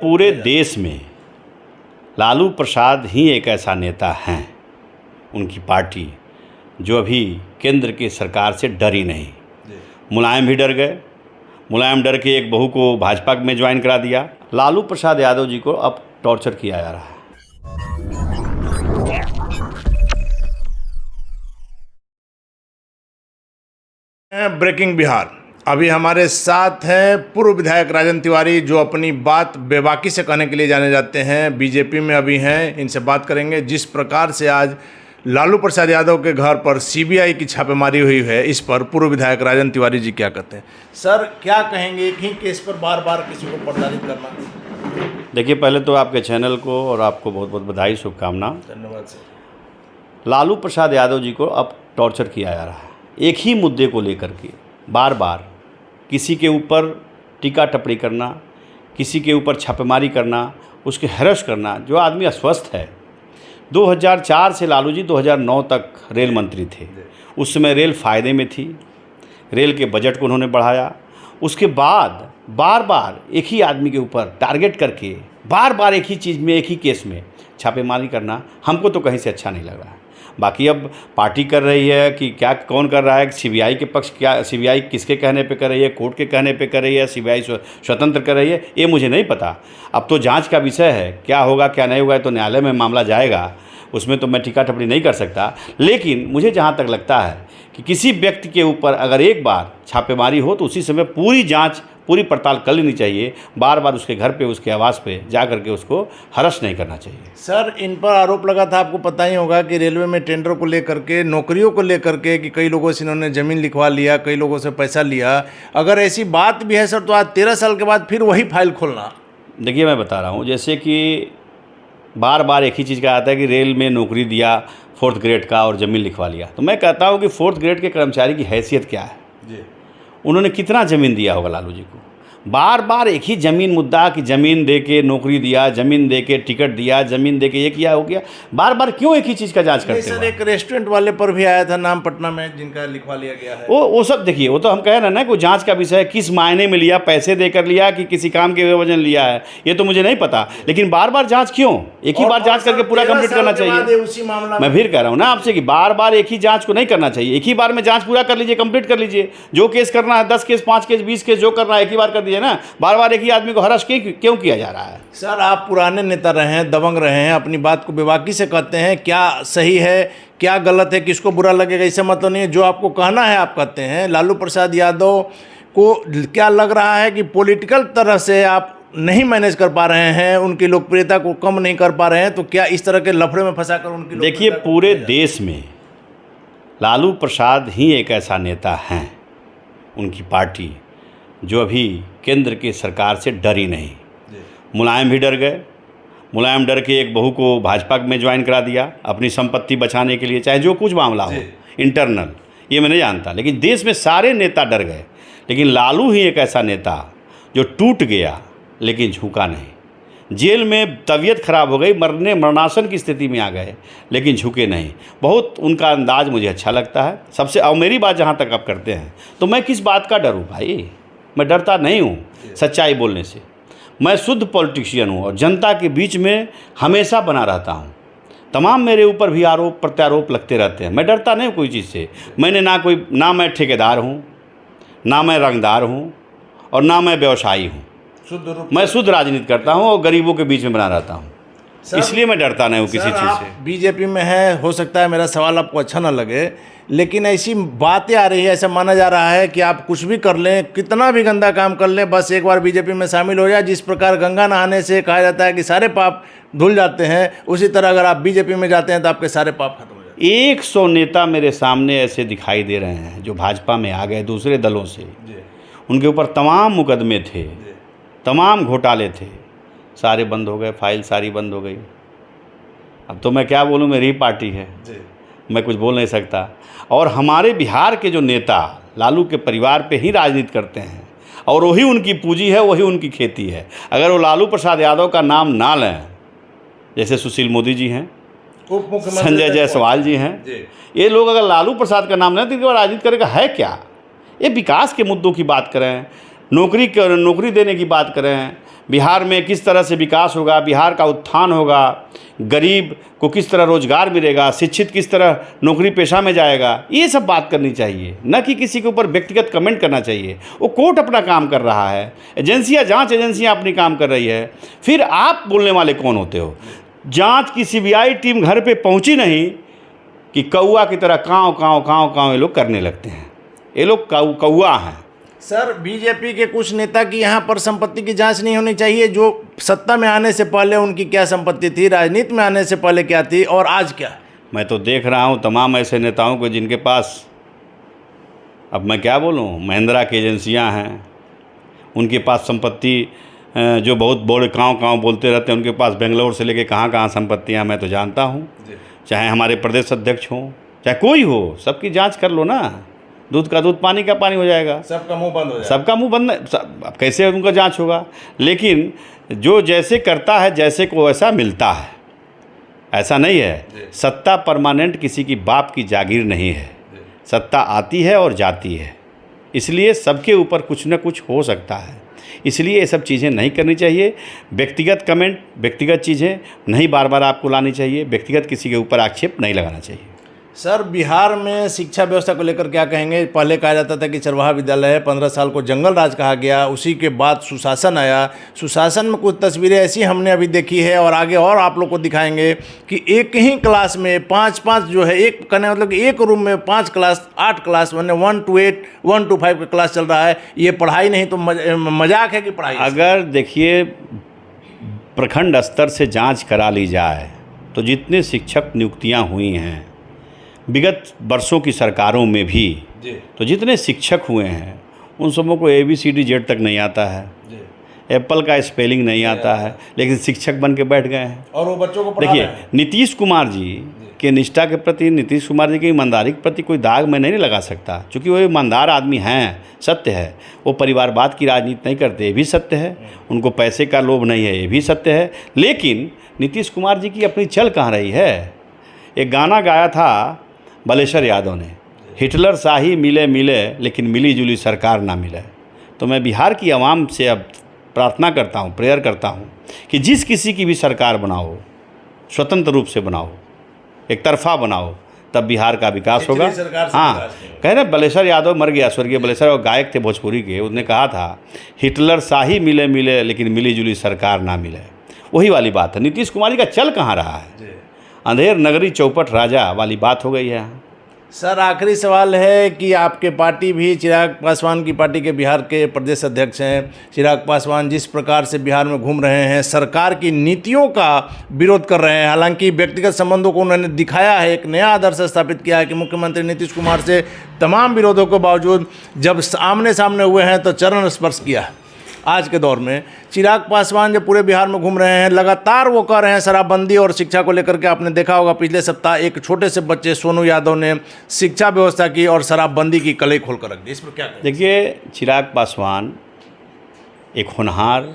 पूरे देश में लालू प्रसाद ही एक ऐसा नेता हैं, उनकी पार्टी, जो अभी केंद्र की सरकार से डरी नहीं। मुलायम भी डर गए, मुलायम डर के एक बहू को भाजपा में ज्वाइन करा दिया। लालू प्रसाद यादव जी को अब टॉर्चर किया जा रहा है। ब्रेकिंग बिहार। अभी हमारे साथ हैं पूर्व विधायक राजन तिवारी, जो अपनी बात बेबाकी से कहने के लिए जाने जाते हैं, बीजेपी में अभी हैं। इनसे बात करेंगे जिस प्रकार से आज लालू प्रसाद यादव के घर पर सीबीआई की छापेमारी हुई है, इस पर पूर्व विधायक राजन तिवारी जी क्या कहते हैं। सर, क्या कहेंगे एक ही केस पर बार बार किसी को प्रताड़ित करना? देखिए, पहले तो आपके चैनल को और आपको बहुत बहुत बधाई, शुभकामना। धन्यवाद सर। लालू प्रसाद यादव जी को अब टॉर्चर किया जा रहा है, एक ही मुद्दे को लेकर के बार बार किसी के ऊपर टीका टिप्पणी करना, किसी के ऊपर छापेमारी करना, उसके हैरेस करना। जो आदमी अस्वस्थ है, 2004 से लालू जी 2009 तक रेल मंत्री थे। उस समय रेल फ़ायदे में थी, रेल के बजट को उन्होंने बढ़ाया। उसके बाद बार बार एक ही आदमी के ऊपर टारगेट करके बार बार एक ही चीज़ में, एक ही केस में छापेमारी करना हमको तो कहीं से अच्छा नहीं लग रहा है। बाकी अब पार्टी कर रही है कि क्या, कौन कर रहा है, सीबीआई के पक्ष, क्या सीबीआई किसके कहने पे कर रही है, कोर्ट के कहने पे कर रही है, सीबीआई स्वतंत्र कर रही है, ये मुझे नहीं पता। अब तो जांच का विषय है, क्या होगा क्या नहीं होगा तो न्यायालय में मामला जाएगा, उसमें तो मैं टीका टिप्पणी नहीं कर सकता। लेकिन मुझे जहाँ तक लगता है कि किसी व्यक्ति के ऊपर अगर एक बार छापेमारी हो तो उसी समय पूरी जाँच, पूरी पड़ताल कर लेनी चाहिए। बार बार उसके घर पे, उसके आवास पे जा करके उसको हरस नहीं करना चाहिए। सर, इन पर आरोप लगा था, आपको पता ही होगा कि रेलवे में टेंडर को लेकर के, नौकरियों को लेकर के, कि कई लोगों से इन्होंने ज़मीन लिखवा लिया, कई लोगों से पैसा लिया। अगर ऐसी बात भी है सर, तो आज 13 साल के बाद फिर वही फाइल खोलना। देखिए, मैं बता रहा हूँ, जैसे कि बार बार एक ही चीज़ का आता है कि रेल में नौकरी दिया 4th ग्रेड का और ज़मीन लिखवा लिया। तो मैं कहता हूँ कि 4th ग्रेड के कर्मचारी की हैसियत क्या है जी? उन्होंने कितना ज़मीन दिया होगा लालू जी को? बार बार एक ही ज़मीन मुद्दा कि ज़मीन दे के नौकरी दिया, ज़मीन दे के टिकट दिया, ज़मीन दे के ये किया, हो गया। बार बार क्यों एक ही चीज़ का जांच करते हैं? सर, एक रेस्टोरेंट वाले पर भी आया था नाम पटना में, जिनका लिखवा लिया गया है। वो सब देखिए, वो तो हम कह रहे हैं ना कि जांच का विषय है, किस मायने में लिया, पैसे देकर लिया कि किसी काम के वजन लिया है, ये तो मुझे नहीं पता। लेकिन बार बार जाँच क्यों? एक ही बार जाँच करके पूरा कंप्लीट करना चाहिए। उसी मामला मैं फिर कह रहा हूँ ना आपसे कि बार बार एक ही जांच को नहीं करना चाहिए। एक ही बार में जांच पूरा कर लीजिए, कंप्लीट कर लीजिए। जो केस करना है, 10 केस, 5 केस, 20 केस, जो करना है एक ही बार कर दीजिए ना। बार बार एक ही आदमी को हरास क्यों किया जा रहा है? सर, आप पुराने नेता रहे हैं, दबंग रहे हैं, अपनी बात को बेबाकी से कहते हैं। क्या सही है, क्या गलत है, किसको बुरा लगेगा, इससे मतलब नहीं है। जो आपको कहना है आप कहते हैं। लालू प्रसाद यादव को क्या लग रहा है कि पॉलिटिकल तरह से आप नहीं मैनेज कर पा रहे हैं, उनकी लोकप्रियता को कम नहीं कर पा रहे हैं, तो क्या इस तरह के लफड़े में फंसाकर उनकी? देखिए, पूरे देश में लालू प्रसाद ही एक ऐसा नेता हैं, उनकी पार्टी, जो अभी केंद्र की सरकार से डरी नहीं। मुलायम भी डर गए, मुलायम डर के एक बहू को भाजपा में ज्वाइन करा दिया अपनी संपत्ति बचाने के लिए, चाहे जो कुछ मामला हो इंटरनल, ये मैं नहीं जानता। लेकिन देश में सारे नेता डर गए, लेकिन लालू ही एक ऐसा नेता जो टूट गया लेकिन झुका नहीं। जेल में तबीयत खराब हो गई, मरणासन की स्थिति में आ गए, लेकिन झुके नहीं। बहुत उनका अंदाज मुझे अच्छा लगता है सबसे। और मेरी बात जहाँ तक आप करते हैं, तो मैं किस बात का डरूँ भाई? मैं डरता नहीं हूँ सच्चाई बोलने से। मैं शुद्ध पॉलिटिशियन हूँ और जनता के बीच में हमेशा बना रहता हूँ। तमाम मेरे ऊपर भी आरोप प्रत्यारोप लगते रहते हैं। मैं डरता नहीं हूँ कोई चीज़ से। मैंने ना मैं ठेकेदार हूँ, ना मैं रंगदार हूँ, और ना मैं व्यवसायी हूँ। मैं शुद्ध राजनीति करता हूँ और गरीबों के बीच में बना रहता हूँ, इसलिए मैं डरता नहीं हूँ किसी चीज़ से। बीजेपी में है, हो सकता है मेरा सवाल आपको अच्छा ना लगे, लेकिन ऐसी बातें आ रही है, ऐसा माना जा रहा है कि आप कुछ भी कर लें, कितना भी गंदा काम कर लें, बस एक बार बीजेपी में शामिल हो जाए। जिस प्रकार गंगा नहाने से कहा जाता है कि सारे पाप धुल जाते हैं, उसी तरह अगर आप बीजेपी में जाते हैं तो आपके सारे पाप खत्म हो जाते हैं। 100 नेता मेरे सामने ऐसे दिखाई दे रहे हैं जो भाजपा में आ गए दूसरे दलों से। उनके ऊपर तमाम मुकदमे थे, तमाम घोटाले थे, सारे बंद हो गए, फाइल सारी बंद हो गई। अब तो मैं क्या बोलूँ, मेरी पार्टी है, मैं कुछ बोल नहीं सकता। और हमारे बिहार के जो नेता लालू के परिवार पे ही राजनीति करते हैं, और वही उनकी पूंजी है, वही उनकी खेती है। अगर वो लालू प्रसाद यादव का नाम ना लें, जैसे सुशील मोदी जी हैं, संजय जायसवाल जी हैं, ये लोग अगर लालू प्रसाद का नाम लें तो इनके राजनीति करेगा है क्या? ये विकास के मुद्दों की बात करें, नौकरी देने की बात करें, बिहार में किस तरह से विकास होगा, बिहार का उत्थान होगा, गरीब को किस तरह रोजगार मिलेगा, शिक्षित किस तरह नौकरी पेशा में जाएगा, ये सब बात करनी चाहिए, न कि किसी के ऊपर व्यक्तिगत कमेंट करना चाहिए। वो कोर्ट अपना काम कर रहा है, एजेंसियां, जांच एजेंसियां अपनी काम कर रही है, फिर आप बोलने वाले कौन होते हो? जांच की सीबीआई टीम घर पे पहुंची नहीं कि कौआ की तरह काँव काँव काँव काँव ये लोग करने लगते हैं। ये लोग कौआ हैं। सर, बीजेपी के कुछ नेता की यहाँ पर संपत्ति की जांच नहीं होनी चाहिए? जो सत्ता में आने से पहले उनकी क्या संपत्ति थी, राजनीति में आने से पहले क्या थी और आज क्या? मैं तो देख रहा हूँ तमाम ऐसे नेताओं को जिनके पास, अब मैं क्या बोलूँ, महिंद्रा की एजेंसियाँ हैं, उनके पास संपत्ति जो बहुत बड़े काँव बोलते रहते हैं, उनके पास बेंगलोर से लेके कहाँ संपत्तियाँ मैं तो जानता हूँ। चाहे हमारे प्रदेश अध्यक्ष हों, चाहे कोई हो, सबकी जांच कर लो ना। दूध का दूध, पानी का पानी हो जाएगा, सबका मुंह बंद हो जाएगा। सबका मुंह बंद, अब कैसे उनका जांच होगा? लेकिन जो जैसे करता है, जैसे को वैसा मिलता है, ऐसा नहीं है। सत्ता परमानेंट किसी की बाप की जागीर नहीं है। सत्ता आती है और जाती है, इसलिए सबके ऊपर कुछ न कुछ हो सकता है। इसलिए ये सब चीज़ें नहीं करनी चाहिए। व्यक्तिगत कमेंट, व्यक्तिगत चीज़ें नहीं बार बार आपको लानी चाहिए। व्यक्तिगत किसी के ऊपर आक्षेप नहीं लगाना चाहिए। सर, बिहार में शिक्षा व्यवस्था को लेकर क्या कहेंगे? पहले कहा जाता था कि चरवाहा विद्यालय है, 15 साल को जंगल राज कहा गया, उसी के बाद सुशासन आया। सुशासन में कुछ तस्वीरें ऐसी हमने अभी देखी है और आगे और आप लोग को दिखाएंगे कि एक ही क्लास में 5-5 जो है, एक कहने मतलब कि एक रूम में 5 क्लास, 8 क्लास, मैंने 1 to 8, 1 to 5 का क्लास चल रहा है। ये पढ़ाई नहीं तो मजाक है कि पढ़ाई? अगर देखिए, प्रखंड स्तर से जाँच करा ली जाए तो जितने शिक्षक नियुक्तियाँ हुई हैं विगत वर्षों की सरकारों में भी, तो जितने शिक्षक हुए हैं उन सबों को ABCD तक नहीं आता है, एप्पल का स्पेलिंग नहीं आता है, लेकिन शिक्षक बन के बैठ गए हैं और वो बच्चों को पढ़ा रहे हैं। देखिए, नीतीश कुमार जी के निष्ठा के प्रति, नीतीश कुमार जी की ईमानदारी के प्रति कोई दाग मैं नहीं लगा सकता, क्योंकि वो ईमानदार आदमी हैं, सत्य है। वो परिवारवाद की राजनीति नहीं करते, ये भी सत्य है। उनको पैसे का लोभ नहीं है, ये भी सत्य है। लेकिन नीतीश कुमार जी की अपनी चल कहाँ रही है? एक गाना गाया था बालेश्वर यादव ने, हिटलर शाही मिले मिले लेकिन मिली जुली सरकार ना मिले। तो मैं बिहार की आवाम से अब प्रार्थना करता हूँ, प्रेयर करता हूँ कि जिस किसी की भी सरकार बनाओ, स्वतंत्र रूप से बनाओ, एक तरफा बनाओ, तब बिहार का विकास होगा। हाँ, कह रहे बालेश्वर यादव मर गया, स्वर्गीय बालेश्वर यादव गायक थे भोजपुरी के, उसने कहा था हिटलर शाही मिले मिले लेकिन मिली जुली सरकार ना मिले। वही वाली बात है। नीतीश कुमार जी का चल कहाँ रहा है? अंधेर नगरी चौपट राजा वाली बात हो गई है। सर, आखिरी सवाल है कि आपके पार्टी भी, चिराग पासवान की पार्टी के बिहार के प्रदेश अध्यक्ष हैं। चिराग पासवान जिस प्रकार से बिहार में घूम रहे हैं, सरकार की नीतियों का विरोध कर रहे हैं। हालांकि व्यक्तिगत संबंधों को उन्होंने दिखाया है, एक नया आदर्श स्थापित किया है कि मुख्यमंत्री नीतीश कुमार से तमाम विरोधों के बावजूद जब आमने सामने हुए हैं तो चरण स्पर्श किया है। आज के दौर में चिराग पासवान जो पूरे बिहार में घूम रहे हैं, लगातार वो कह रहे हैं शराबबंदी और शिक्षा को लेकर के। आपने देखा होगा पिछले सप्ताह एक छोटे से बच्चे सोनू यादव ने शिक्षा व्यवस्था की और शराबबंदी की कलई खोल कर रख दी। इस पर क्या कहें? देखिए, चिराग पासवान एक होनहार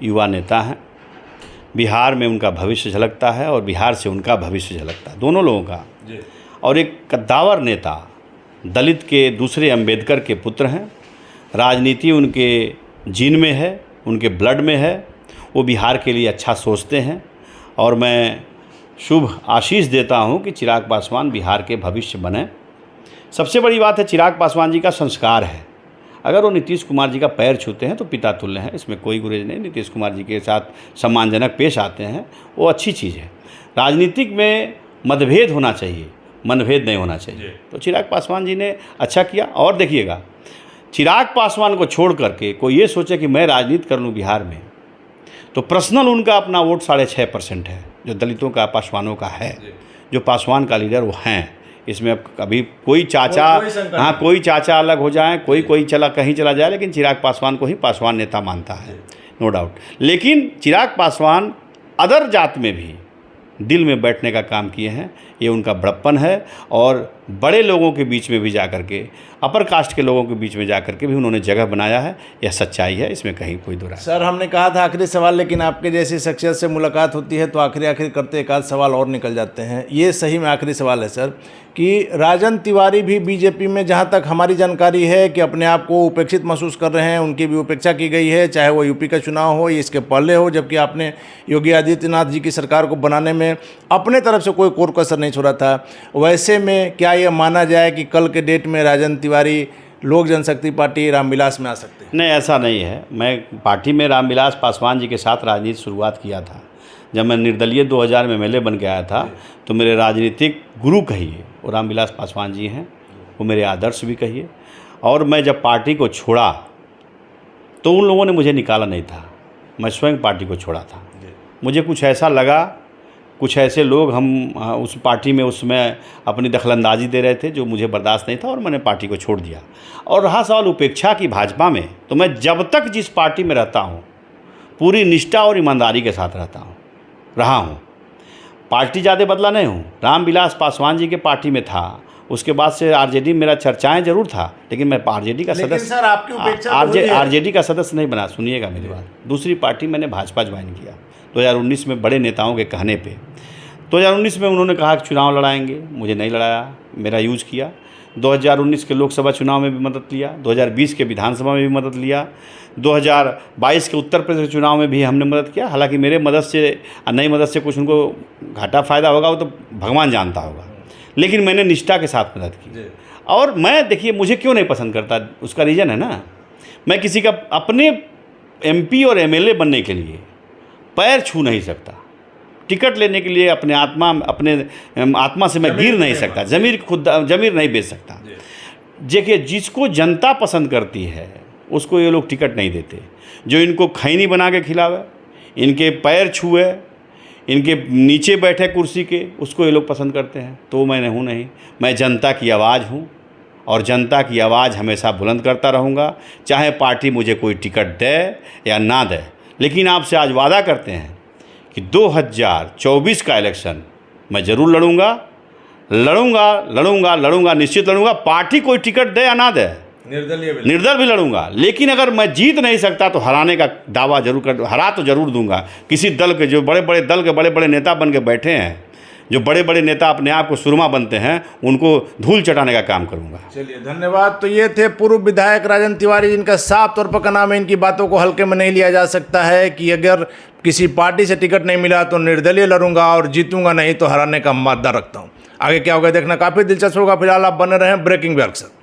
युवा नेता हैं। बिहार में उनका भविष्य झलकता है और बिहार से उनका भविष्य झलकता है, दोनों लोगों का। और एक कद्दावर नेता, दलित के दूसरे अंबेडकर के पुत्र हैं। राजनीति उनके जीन में है, उनके ब्लड में है। वो बिहार के लिए अच्छा सोचते हैं और मैं शुभ आशीष देता हूं कि चिराग पासवान बिहार के भविष्य बने। सबसे बड़ी बात है चिराग पासवान जी का संस्कार है। अगर वो नीतीश कुमार जी का पैर छूते हैं तो पिता तुल्य हैं, इसमें कोई गुरेज नहीं। नीतीश कुमार जी के साथ सम्मानजनक पेश आते हैं, वो अच्छी चीज़ है। राजनीतिक में मतभेद होना चाहिए, मनभेद नहीं होना चाहिए। तो चिराग पासवान जी ने अच्छा किया। और देखिएगा, चिराग पासवान को छोड़ करके कोई ये सोचे कि मैं राजनीति कर लूँ बिहार में, तो पर्सनल उनका अपना वोट 6.5% है, जो दलितों का, पासवानों का है। जो पासवान का लीडर वो हैं। इसमें अब कभी कोई चाचा, हाँ, कोई चाचा अलग हो जाए, कोई चला कहीं चला जाए, लेकिन चिराग पासवान को ही पासवान नेता मानता है, नो डाउट। लेकिन चिराग पासवान अदर जात में भी दिल में बैठने का काम किए हैं, ये उनका बड़प्पन है। और बड़े लोगों के बीच में भी जा कर के, अपर कास्ट के लोगों के बीच में जा कर के भी उन्होंने जगह बनाया है। यह सच्चाई है, इसमें कहीं कोई दो राय। सर, हमने कहा था आखिरी सवाल, लेकिन आपके जैसी शख्सियत से मुलाकात होती है तो आखिरी करते एक आध सवाल और निकल जाते हैं। ये सही में आखिरी सवाल है सर कि राजन तिवारी भी बीजेपी में, जहां तक हमारी जानकारी है, कि अपने आप को उपेक्षित महसूस कर रहे हैं, उनकी भी उपेक्षा की गई है, चाहे वो यूपी का चुनाव हो या इसके पहले हो, जबकि आपने योगी आदित्यनाथ जी की सरकार को बनाने में अपने तरफ से कोई कोर कसर नहीं छोड़ा था। वैसे में क्या ये माना जाए कि कल के डेट में राजन तिवारी लोक जनशक्ति पार्टी रामविलास में आ सकते हैं? नहीं, ऐसा नहीं है। मैं पार्टी में रामविलास पासवान जी के साथ राजनीति शुरुआत किया था। जब मैं निर्दलीय 2000 में एमएलए बन के आया था, तो मेरे राजनीतिक गुरु कहिए वो रामविलास पासवान जी हैं, वो मेरे आदर्श भी कहिए। और मैं जब पार्टी को छोड़ा तो उन लोगों ने मुझे निकाला नहीं था, मैं स्वयं पार्टी को छोड़ा था। मुझे कुछ ऐसा लगा, कुछ ऐसे लोग हम उस पार्टी में उस समय अपनी दखलंदाजी दे रहे थे जो मुझे बर्दाश्त नहीं था, और मैंने पार्टी को छोड़ दिया। और रहा सवाल उपेक्षा की भाजपा में, तो मैं जब तक जिस पार्टी में रहता हूँ पूरी निष्ठा और ईमानदारी के साथ रहा हूँ। पार्टी ज़्यादा बदला नहीं हूँ। रामविलास पासवान जी के पार्टी में था, उसके बाद से आरजेडी मेरा चर्चाएं जरूर था, लेकिन मैं आरजेडी का सदस्य, आरजेडी का सदस्य नहीं बना। सुनिएगा मेरी बात। दूसरी पार्टी मैंने भाजपा ज्वाइन किया 2019 में, बड़े नेताओं के कहने पे। 2019 में उन्होंने कहा कि चुनाव लड़ाएंगे, मुझे नहीं लड़ाया, मेरा यूज़ किया। 2019 के लोकसभा चुनाव में भी मदद लिया, 2020 के विधानसभा में भी मदद लिया, 2022 के उत्तर प्रदेश चुनाव में भी हमने मदद किया। हालांकि मेरे मदद से नई मदद से कुछ उनको घाटा फ़ायदा होगा वो तो भगवान जानता होगा, लेकिन मैंने निष्ठा के साथ मदद की। और मैं, देखिए, मुझे क्यों नहीं पसंद करता, उसका रीज़न है ना, मैं किसी का अपने एमपी और एमएलए बनने के लिए पैर छू नहीं सकता। टिकट लेने के लिए अपने आत्मा से मैं गिर नहीं सकता, ज़मीर नहीं बेच सकता। देखिए, जिसको जनता पसंद करती है उसको ये लोग टिकट नहीं देते। जो इनको खैनी बना के खिलावे, इनके पैर छुए, इनके नीचे बैठे कुर्सी के, उसको ये लोग पसंद करते हैं। तो मैं हूँ नहीं, मैं जनता की आवाज़ हूँ, और जनता की आवाज़ हमेशा बुलंद करता रहूँगा, चाहे पार्टी मुझे कोई टिकट दे या ना दे। लेकिन आपसे आज वादा करते हैं कि 2024 का इलेक्शन मैं ज़रूर लड़ूंगा, निश्चित लड़ूंगा। पार्टी कोई टिकट दे या ना दे, निर्दल भी लड़ूंगा। लेकिन अगर मैं जीत नहीं सकता तो हराने का दावा जरूर हरा तो जरूर दूंगा। किसी दल के, जो बड़े बड़े नेता बन के बैठे हैं, जो बड़े बड़े नेता अपने आप को सुरमा बनते हैं, उनको धूल चटाने का काम करूंगा। चलिए, धन्यवाद। तो ये थे पूर्व विधायक राजन तिवारी, जिनका साफ तौर पर कहना है, इनकी बातों को हल्के में नहीं लिया जा सकता है कि अगर किसी पार्टी से टिकट नहीं मिला तो निर्दलीय लड़ूंगा, और जीतूंगा नहीं तो हराने का मादा रखता हूँ। आगे क्या होगा देखना काफ़ी दिलचस्प होगा। फिलहाल आप बने रहें ब्रेकिंग बिहार के साथ।